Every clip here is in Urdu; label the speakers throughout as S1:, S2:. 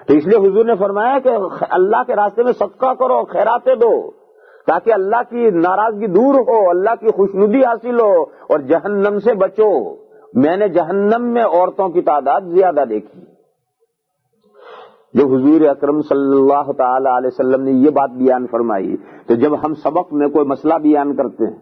S1: تو اس لیے حضور نے فرمایا کہ اللہ کے راستے میں صدقہ کرو، خیراتیں دو، تاکہ اللہ کی ناراضگی دور ہو، اللہ کی خوشنودی حاصل ہو اور جہنم سے بچو۔ میں نے جہنم میں عورتوں کی تعداد زیادہ دیکھی۔ جب حضور اکرم صلی اللہ تعالی علیہ وسلم نے یہ بات بیان فرمائی تو جب ہم سبق میں کوئی مسئلہ بیان کرتے ہیں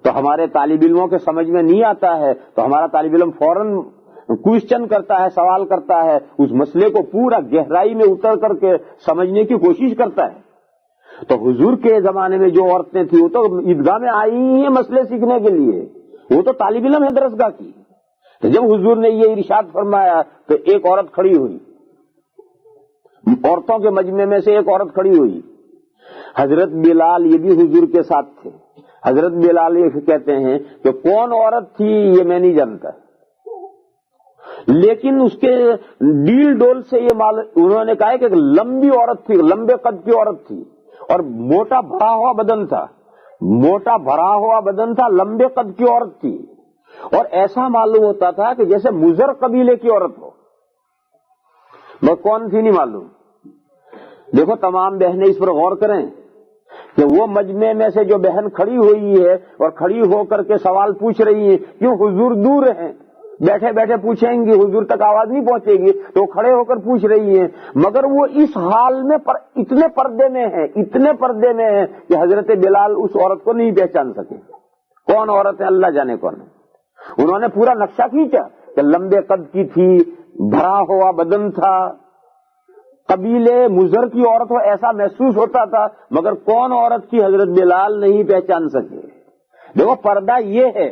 S1: تو ہمارے طالب علموں کے سمجھ میں نہیں آتا ہے تو ہمارا طالب علم فوراً کوشچن کرتا ہے، سوال کرتا ہے، اس مسئلے کو پورا گہرائی میں اتر کر کے سمجھنے کی کوشش کرتا ہے۔ تو حضور کے زمانے میں جو عورتیں تھیں وہ تو عیدگاہ میں آئی ہیں مسئلے سیکھنے کے لیے، وہ تو طالب علم ہے درسگاہ کی۔ تو جب حضور نے یہ ارشاد فرمایا تو ایک عورت کھڑی ہوئی، عورتوں کے مجمع میں سے ایک عورت کھڑی ہوئی، حضرت بلال یہ بھی حضور کے ساتھ تھے۔ حضرت بلال یہ کہتے ہیں کہ کون عورت تھی یہ میں نہیں جانتا، لیکن اس کے ڈیل ڈول سے یہ انہوں نے کہا کہ ایک لمبی عورت تھی، لمبے قد کی عورت تھی اور موٹا بھرا ہوا بدن تھا، موٹا بھرا ہوا بدن تھا، لمبے قد کی عورت تھی اور ایسا معلوم ہوتا تھا کہ جیسے مزر قبیلے کی عورت ہو۔ میں کون تھی نہیں معلوم۔ دیکھو تمام بہنیں اس پر غور کریں کہ وہ مجمع میں سے جو بہن کھڑی ہوئی ہے اور کھڑی ہو کر کے سوال پوچھ رہی ہے، کیوں حضور دور ہیں، بیٹھے بیٹھے پوچھیں گی، حضور تک آواز نہیں پہنچے گی تو وہ کھڑے ہو کر پوچھ رہی ہیں، مگر وہ اس حال میں اتنے پردے میں ہیں، اتنے پردے میں ہیں کہ حضرت بلال اس عورت کو نہیں پہچان سکے کون عورت ہے، اللہ جانے کون ہے۔ انہوں نے پورا نقشہ کھینچا کہ لمبے قد کی تھی، بھرا ہوا بدن تھا، قبیلے مزر کی عورت ہو ایسا محسوس ہوتا تھا، مگر کون عورت کی حضرت بلال نہیں پہچان سکے۔ دیکھو پردہ یہ ہے۔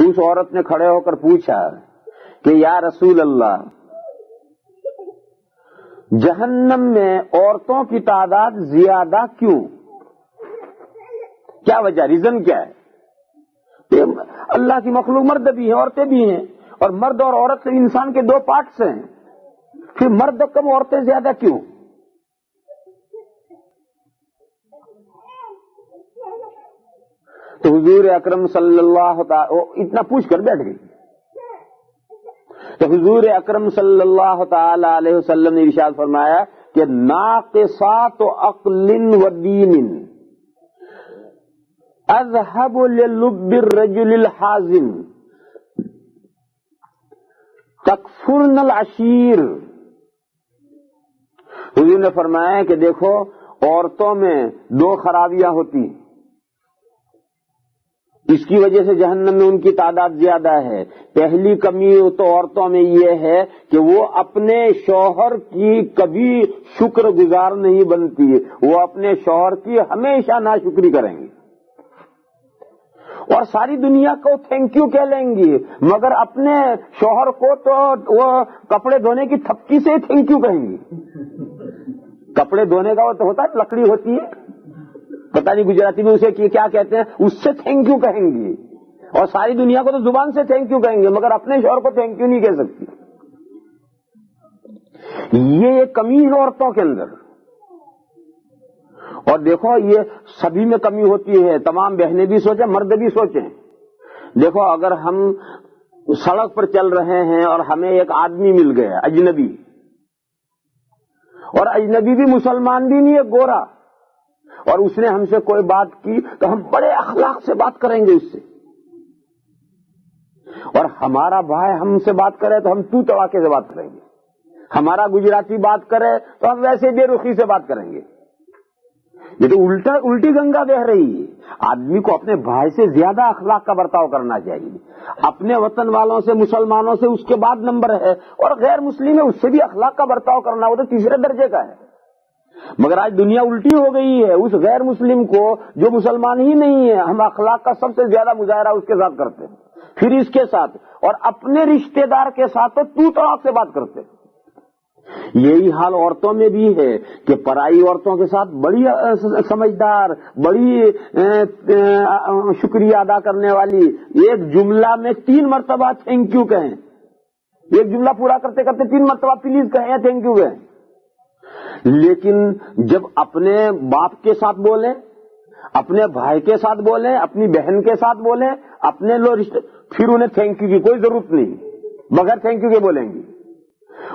S1: اس عورت نے کھڑے ہو کر پوچھا کہ یا رسول اللہ، جہنم میں عورتوں کی تعداد زیادہ کیوں؟ کیا وجہ، ریزن کیا ہے؟ کہ اللہ کی مخلوق مرد بھی ہیں عورتیں بھی ہیں، اور مرد اور عورت انسان کے دو پارٹس ہیں، پھر مرد کم عورتیں زیادہ کیوں؟ تو حضور اکرم صلی اللہ تعالی اتنا پوچھ کر بیٹھ گئی۔ تو حضور اکرم صلی اللہ تعالی علیہ وسلم نے ارشاد فرمایا کہ ناقصات عقل و دین اذهب للب الرجل الحازم تکفرن العشیر۔ حضور نے فرمایا کہ دیکھو عورتوں میں دو خرابیاں ہوتی ہیں، اس کی وجہ سے جہنم میں ان کی تعداد زیادہ ہے۔ پہلی کمی تو عورتوں میں یہ ہے کہ وہ اپنے شوہر کی کبھی شکر گزار نہیں بنتی، وہ اپنے شوہر کی ہمیشہ ناشکری کریں گی اور ساری دنیا کو تھینک یو کہہ لیں گی، مگر اپنے شوہر کو تو وہ کپڑے دھونے کی تھپکی سے تھینک یو کہیں گی۔ کپڑے دھونے کا وہ تو ہوتا ہے، لکڑی ہوتی ہے، پتہ نہیں گجراتی میں اسے کیا کہتے ہیں، اس سے تھینک یو کہیں گی، اور ساری دنیا کو تو زبان سے تھینک یو کہیں گے، مگر اپنے شوہر کو تھینک یو نہیں کہہ سکتی۔ یہ ایک کمی ہے عورتوں کے اندر، اور دیکھو یہ سبھی میں کمی ہوتی ہے، تمام بہنیں بھی سوچیں، مرد بھی سوچیں۔ دیکھو اگر ہم سڑک پر چل رہے ہیں اور ہمیں ایک آدمی مل گیا اجنبی، اور اجنبی بھی مسلمان بھی نہیں ہے، گورا، اور اس نے ہم سے کوئی بات کی تو ہم بڑے اخلاق سے بات کریں گے اس سے، اور ہمارا بھائی ہم سے بات کرے تو ہم تو تڑاکے سے بات کریں گے، ہمارا گجراتی بات کرے تو ہم ویسے بے رخی سے بات کریں گے۔ یہ تو الٹی گنگا بہ رہی ہے۔ آدمی کو اپنے بھائی سے زیادہ اخلاق کا برتاؤ کرنا چاہیے، اپنے وطن والوں سے مسلمانوں سے اس کے بعد نمبر ہے، اور غیر مسلم ہے اس سے بھی اخلاق کا برتاؤ کرنا وہ تو تیسرے درجے کا ہے۔ مگر آج دنیا الٹی ہو گئی ہے، اس غیر مسلم کو جو مسلمان ہی نہیں ہے ہم اخلاق کا سب سے زیادہ مظاہرہ اس کے ساتھ کرتے ہیں، پھر اس کے ساتھ، اور اپنے رشتہ دار کے ساتھ تو تڑاک سے بات کرتے ہیں۔ یہی حال عورتوں میں بھی ہے کہ پرائی عورتوں کے ساتھ بڑی سمجھدار، بڑی شکریہ ادا کرنے والی، ایک جملہ میں 3 مرتبہ تھینک یو کہیں، ایک جملہ پورا کرتے کرتے 3 مرتبہ پلیز کہیں یا تھینک یو کہیں، لیکن جب اپنے باپ کے ساتھ بولیں، اپنے بھائی کے ساتھ بولیں، اپنی بہن کے ساتھ بولیں، اپنے لوگ رشتے، پھر انہیں تھینک یو کی کوئی ضرورت نہیں، بغیر تھینک یو کے بولیں گی۔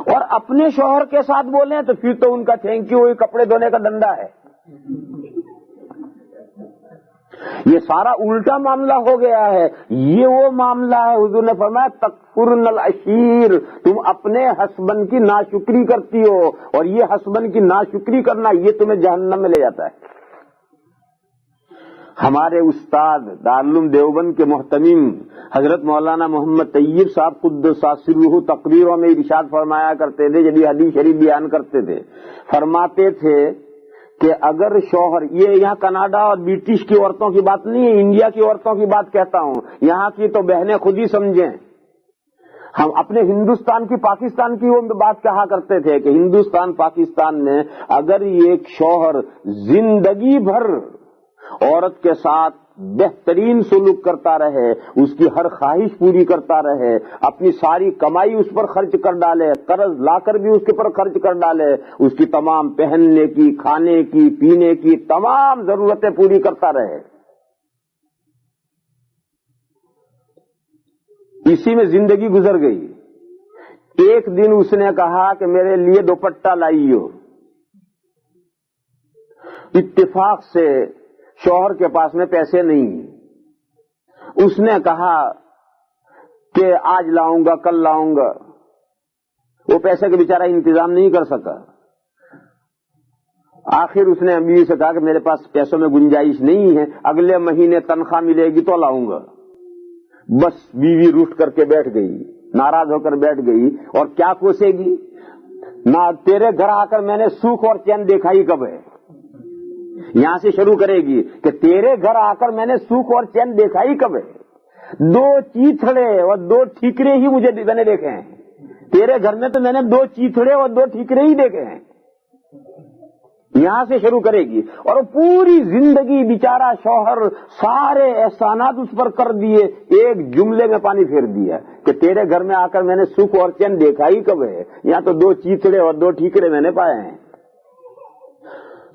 S1: اور اپنے شوہر کے ساتھ بولیں تو پھر تو ان کا تھینک یو وہی کپڑے دھونے کا دندا ہے. یہ سارا الٹا معاملہ ہو گیا ہے. یہ وہ معاملہ ہے حضور نے فرمایا تکفرن العشیر، تم اپنے ہسبینڈ کی ناشکری کرتی ہو، اور یہ ہسبینڈ کی ناشکری کرنا یہ تمہیں جہنم میں لے جاتا ہے. ہمارے استاد دارالعلوم دیوبند کے محتمم حضرت مولانا محمد طیب صاحب قدس سرہ تقریروں میں ارشاد فرمایا کرتے تھے، جب یہ حدیث شریف بیان کرتے تھے، فرماتے تھے کہ اگر شوہر، یہ یہاں کینیڈا اور برٹش کی عورتوں کی بات نہیں ہے، انڈیا کی عورتوں کی بات کہتا ہوں، یہاں کی تو بہنیں خود ہی سمجھیں. ہم اپنے ہندوستان کی پاکستان کی وہ بات کہا کرتے تھے کہ ہندوستان پاکستان میں اگر ایک شوہر زندگی بھر عورت کے ساتھ بہترین سلوک کرتا رہے، اس کی ہر خواہش پوری کرتا رہے، اپنی ساری کمائی اس پر خرچ کر ڈالے، قرض لا کر بھی اس کے پر خرچ کر ڈالے، اس کی تمام پہننے کی، کھانے کی، پینے کی تمام ضرورتیں پوری کرتا رہے، اسی میں زندگی گزر گئی. ایک دن اس نے کہا کہ میرے لیے دوپٹہ لائیو. اتفاق سے شوہر کے پاس میں پیسے نہیں، اس نے کہا کہ آج لاؤں گا، کل لاؤں گا. وہ پیسے کا بیچارہ انتظام نہیں کر سکا. آخر اس نے بیوی سے کہا کہ میرے پاس پیسوں میں گنجائش نہیں ہے، اگلے مہینے تنخواہ ملے گی تو لاؤں گا. بس بیوی روٹ کر کے بیٹھ گئی، ناراض ہو کر بیٹھ گئی، اور کیا کوسے گی نہ تیرے گھر آ کر میں نے سوکھ اور چین دیکھا ہی کب ہے. یہاں سے شروع کرے گی کہ تیرے گھر آ کر میں نے سوکھ اور چین دیکھا ہی کب ہے. 2 چیتھڑے اور 2 ٹھیکرے ہی میں نے دیکھے ہیں. تیرے گھر میں تو میں نے 2 چیتھڑے اور 2 ٹھیکرے ہی دیکھے ہیں. یہاں سے شروع کرے گی، اور پوری زندگی بیچارہ شوہر سارے احسانات اس پر کر دیے، ایک جملے میں پانی پھیر دیا کہ تیرے گھر میں آ کر میں نے سکھ اور چین دیکھا ہی کب ہے. یہاں تو 2 چیتھڑے اور 2 ٹھیکرے میں نے پائے ہیں.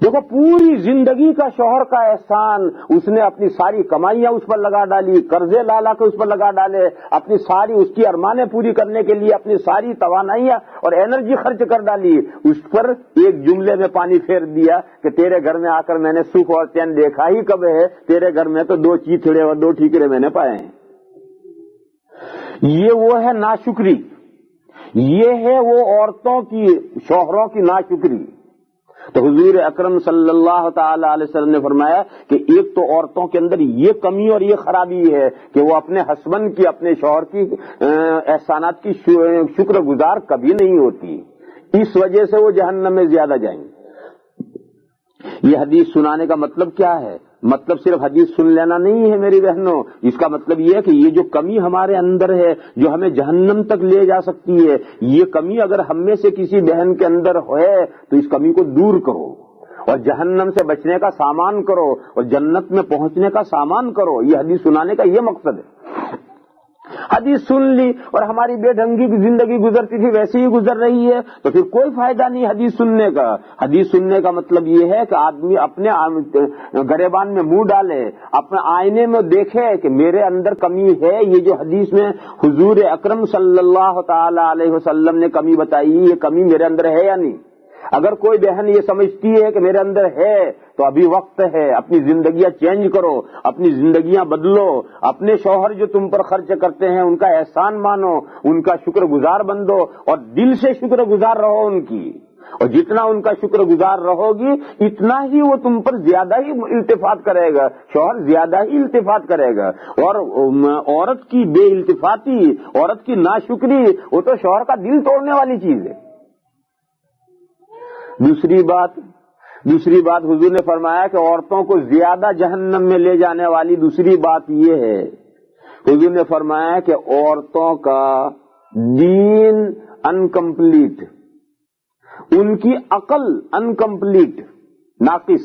S1: دیکھو پوری زندگی کا شوہر کا احسان، اس نے اپنی ساری کمائیاں اس پر لگا ڈالی، قرضے لا لا کے اس پر لگا ڈالے، اپنی ساری اس کی ارمانیں پوری کرنے کے لیے اپنی ساری توانائیاں اور انرجی خرچ کر ڈالی، اس پر ایک جملے میں پانی پھیر دیا کہ تیرے گھر میں آ کر میں نے سکھ اور چین دیکھا ہی کب ہے. تیرے گھر میں تو 2 چیتھڑے اور 2 ٹھیکرے میں نے پائے ہیں. یہ وہ ہے ناشکری، یہ ہے وہ عورتوں کی، شوہروں کی ناشکری. تو حضور اکرم صلی اللہ تعالی علیہ وسلم نے فرمایا کہ ایک تو عورتوں کے اندر یہ کمی اور یہ خرابی ہے کہ وہ اپنے ہسبینڈ کی، اپنے شوہر کی احسانات کی شکر گزار کبھی نہیں ہوتی، اس وجہ سے وہ جہنم میں زیادہ جائیں. یہ حدیث سنانے کا مطلب کیا ہے؟ مطلب صرف حدیث سن لینا نہیں ہے میری بہنوں، اس کا مطلب یہ ہے کہ یہ جو کمی ہمارے اندر ہے جو ہمیں جہنم تک لے جا سکتی ہے، یہ کمی اگر ہم میں سے کسی بہن کے اندر ہے تو اس کمی کو دور کرو اور جہنم سے بچنے کا سامان کرو اور جنت میں پہنچنے کا سامان کرو. یہ حدیث سنانے کا یہ مقصد ہے. حدیث سن لی اور ہماری بے ڈھنگی کی زندگی گزرتی تھی ویسے ہی گزر رہی ہے تو پھر کوئی فائدہ نہیں حدیث سننے کا. حدیث سننے کا مطلب یہ ہے کہ آدمی اپنے گریبان میں منہ ڈالے، اپنے آئینے میں دیکھے کہ میرے اندر کمی ہے. یہ جو حدیث میں حضور اکرم صلی اللہ تعالی علیہ وسلم نے کمی بتائی، یہ کمی میرے اندر ہے یا نہیں؟ اگر کوئی بہن یہ سمجھتی ہے کہ میرے اندر ہے تو ابھی وقت ہے، اپنی زندگیاں چینج کرو، اپنی زندگیاں بدلو. اپنے شوہر جو تم پر خرچ کرتے ہیں ان کا احسان مانو، ان کا شکر گزار بندو اور دل سے شکر گزار رہو ان کی. اور جتنا ان کا شکر گزار رہو گی اتنا ہی وہ تم پر زیادہ ہی التفات کرے گا، شوہر زیادہ ہی التفات کرے گا. اور عورت کی بے التفاتی، عورت کی ناشکری وہ تو شوہر کا دل توڑنے والی چیز ہے. دوسری بات حضور نے فرمایا کہ عورتوں کو زیادہ جہنم میں لے جانے والی دوسری بات یہ ہے، حضور نے فرمایا کہ عورتوں کا دین انکمپلیٹ، ان کی عقل انکمپلیٹ، ناقص.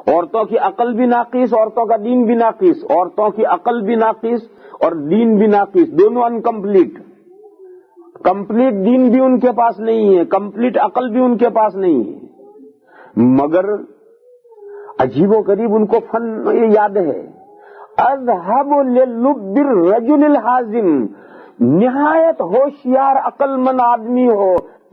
S1: عورتوں کی عقل بھی ناقص، عورتوں کا دین بھی ناقص. عورتوں کی عقل بھی ناقص اور دین بھی ناقص، دونوں انکمپلیٹ. کمپلیٹ دین بھی ان کے پاس نہیں ہے، کمپلیٹ عقل بھی ان کے پاس نہیں ہے. مگر عجیب و غریب ان کو فن یہ یاد ہے، اذهب للب الرجل الحازم، نہایت ہوشیار عقل مند آدمی ہو،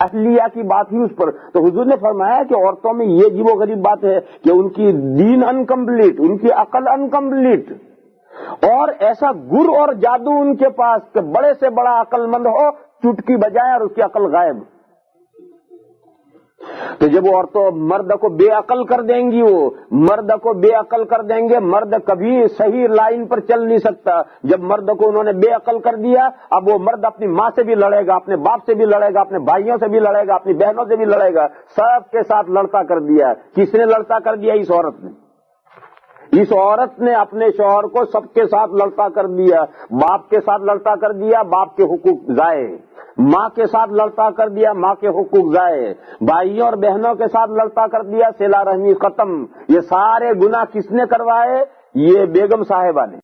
S1: اہلیہ کی بات ہی اس پر. تو حضور نے فرمایا کہ عورتوں میں یہ عجیب و غریب بات ہے کہ ان کی دین انکمپلیٹ، ان کی عقل انکمپلیٹ، اور ایسا گر اور جادو ان کے پاس کہ بڑے سے بڑا عقل مند ہو، چٹکی بجائے اور اس کی عقل غائب. تو جب عورتوں مرد کو بے عقل کر دیں گی، وہ مرد کو بے عقل کر دیں گے، مرد کبھی صحیح لائن پر چل نہیں سکتا. جب مرد کو انہوں نے بے عقل کر دیا، اب وہ مرد اپنی ماں سے بھی لڑے گا، اپنے باپ سے بھی لڑے گا، اپنے بھائیوں سے بھی لڑے گا، اپنی بہنوں سے بھی لڑے گا، سب کے ساتھ لڑتا کر دیا. کس نے لڑتا کر دیا؟ اس عورت نے. اس عورت نے اپنے شوہر کو سب کے ساتھ لڑتا کر دیا. باپ کے ساتھ لڑتا کر دیا، باپ کے حقوق ضائع. ماں کے ساتھ لڑتا کر دیا، ماں کے حقوق ضائع. بھائیوں اور بہنوں کے ساتھ لڑتا کر دیا، صلہ رحمی ختم. یہ سارے گناہ کس نے کروائے؟ یہ بیگم صاحبہ نے.